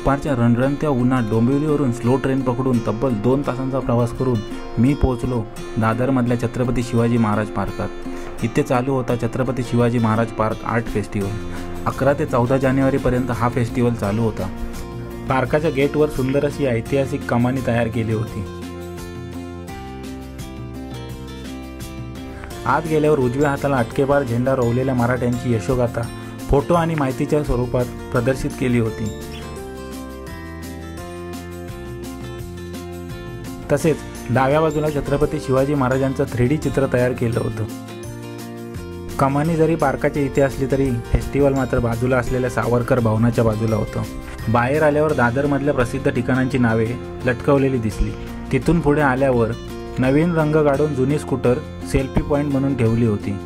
दुपारच्या रणरणत्या उन्हात डोंबिवलीवरून slow train पकडून तब्बल 2 तासांचा प्रवास करून मी पोहोचलो दादरमधल्या छत्रपती शिवाजी महाराज पार्कात। इथे चालू होता Chhatrapati Shivaji Maharaj park art festival. 11 ते 14 जानेवारीपर्यंत हा फेस्टिवल चालू होता। पार्काच्या गेटवर सुंदर अशी ऐतिहासिक कमानी तयार केली होती। आत गेल्यावर उजव्या हाताला अटकेबार झेंडा रोवलेल्या मराठ्यांची यशोगाथा फोटो आणि माहितीच्या स्वरूपात प्रदर्शित केली होती। तसेच डाव्या बाजूला छत्रपती शिवाजी महाराजांचं 3D चित्र तयार केलं होतं। कमानी जरी पार्काच्या इथे असली तरी फेस्टिवल मात्र बाजूला असलेल्या सावरकर भवनाच्या बाजूला होतं। बाहेर आल्यावर दादरमधल्या प्रसिद्ध ठिकाणांची नावे लटकवलेली दिसली। तिथून पुढे आल्यावर नवीन रंग काढून जुनी स्कूटर सेल्फी पॉइंट म्हणून ठेवली होती।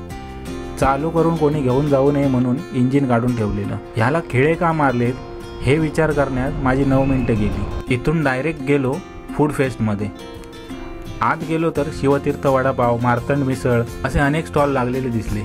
चालू करून कोणी घेऊन जाऊ नये म्हणून इंजिन काढून ठेवलेलं। ह्याला खिळे का मारलेत हे विचार करण्यात माझी 9 मिनिटं गेली। इथून डायरेक्ट गेलो फूड फेस्टमध्ये। आत गेलो तर शिवतीर्थ वडापाव, मार्तंड मिसळ असे अनेक स्टॉल लागलेले दिसले।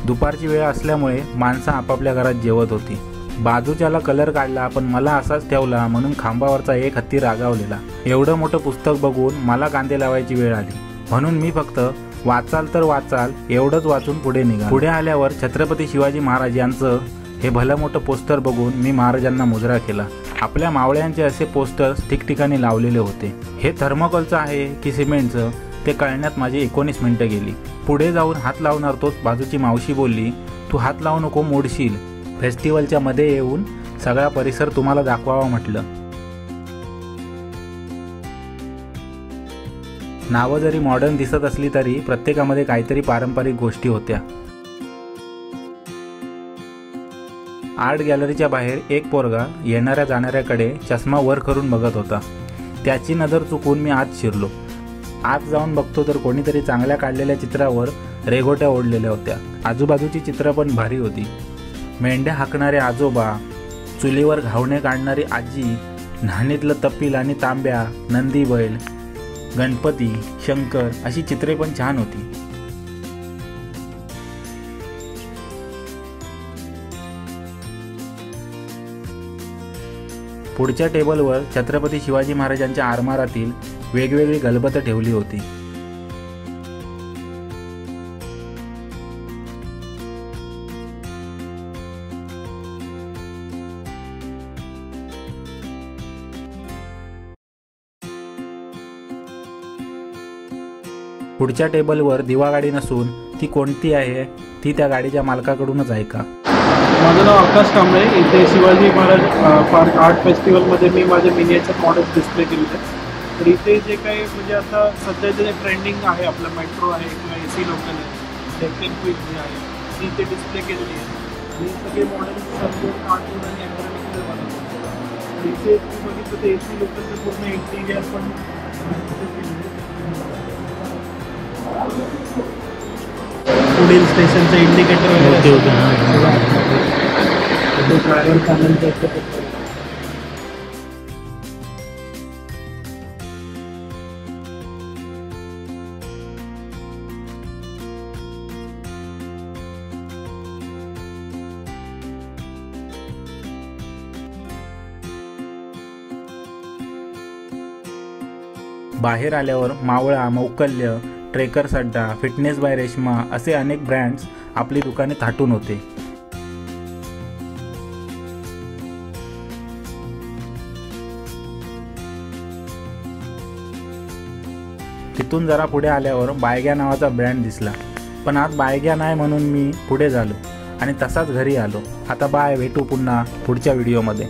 दुपारची वेळ असल्यामुळे माणसं आपापल्या घरात जेवत होती। बाजूच्याला कलर काढला पण मला असाच ठेवला म्हणून खांबावरचा एक हत्ती रागावलेला। एवढं मोठं पुस्तक बघून मला कांदे लावायची वेळ आली म्हणून मी फक्त वाचाल तर वाचाल एवढंच वाचून पुढे निघालो। पुढे आल्यावर छत्रपती शिवाजी महाराज यांचं हे भलं मोठं पोस्टर बघून मी महाराजांना मुजरा केला। आपल्या मावळ्यांचे असे पोस्टर्स ठिकठिकाणी लावलेले होते। हे थर्मोकोलचं आहे की सिमेंटचं ते कळण्यात माझी 19 मिनिटं गेली। पुढे जाऊन हात लावणार तोच बाजूची मावशी बोलली, तू हात लावू नको मोडशील। फेस्टिवलच्या मध्ये येऊन सगळा परिसर तुम्हाला दाखवावा म्हटलं। नावं जरी मॉडर्न दिसत असली तरी प्रत्येकामध्ये काहीतरी पारंपरिक गोष्टी होत्या। आर्ट गॅलरीच्या बाहेर एक पोरगा येणाऱ्या जाणाऱ्याकडे चष्मा वर करून बघत होता। त्याची नजर चुकून मी आत शिरलो। आत जाऊन बघतो तर कोणीतरी चांगल्या काढलेल्या चित्रावर रेघोट्या ओढलेल्या होत्या। आजूबाजूची चित्र पण भारी होती। मेंढ्या हाकणारे आजोबा, चुलीवर घावणे काढणारी आजी, न्हाणीतलं तपील आणि तांब्या, नंदी बैल, गणपती, शंकर अशी चित्रे पण छान होती। पुढच्या टेबलवर छत्रपती शिवाजी महाराजांच्या आरमारातील वेगवेगळी गलबतं ठेवली होती। पुढच्या टेबलवर दिवा गाडी नसून ती कोणती आहे ती त्या गाडीच्या मालकाकडूनच ऐका। माझं नाव आकाश कांबळे। इथे शिवाजी महाराज पार्क आर्ट फेस्टिवलमध्ये मी माझे मिनिएचर मॉडेल्स डिस्प्ले केले। तर इथे जे काही म्हणजे आता सध्याचे जे ट्रेंडिंग आहे आपलं मेट्रो आहे किंवा AC लोकल आहे, डेक्कन क्वीन जे आहे ती इथे डिस्प्ले केलेली आहे। ही सगळे मॉडेल्स कार्टून आणि ॲक्रोनिकमध्ये बनवतात। इथे तुम्ही बघितलं तर AC लोकलचं पूर्ण इंटिरियर पण पुढील स्टेशनचं इंडिकेटर वगैरे ड्रायव्हर पॅनलचं बाहेर आल्यावर मावळा, मौकल्य, ट्रेकर्स अड्डा, फिटनेस बाय रेश्मा असे अनेक ब्रँड्स आपली दुकाने थाटून होते। तिथून जरा पुढे आल्यावर बायग्या नावाचा ब्रँड दिसला पण आज बायग्या नाही म्हणून मी पुढे झालो आणि तसाच घरी आलो। आता बाय, भेटू पुन्हा पुढच्या व्हिडिओमध्ये।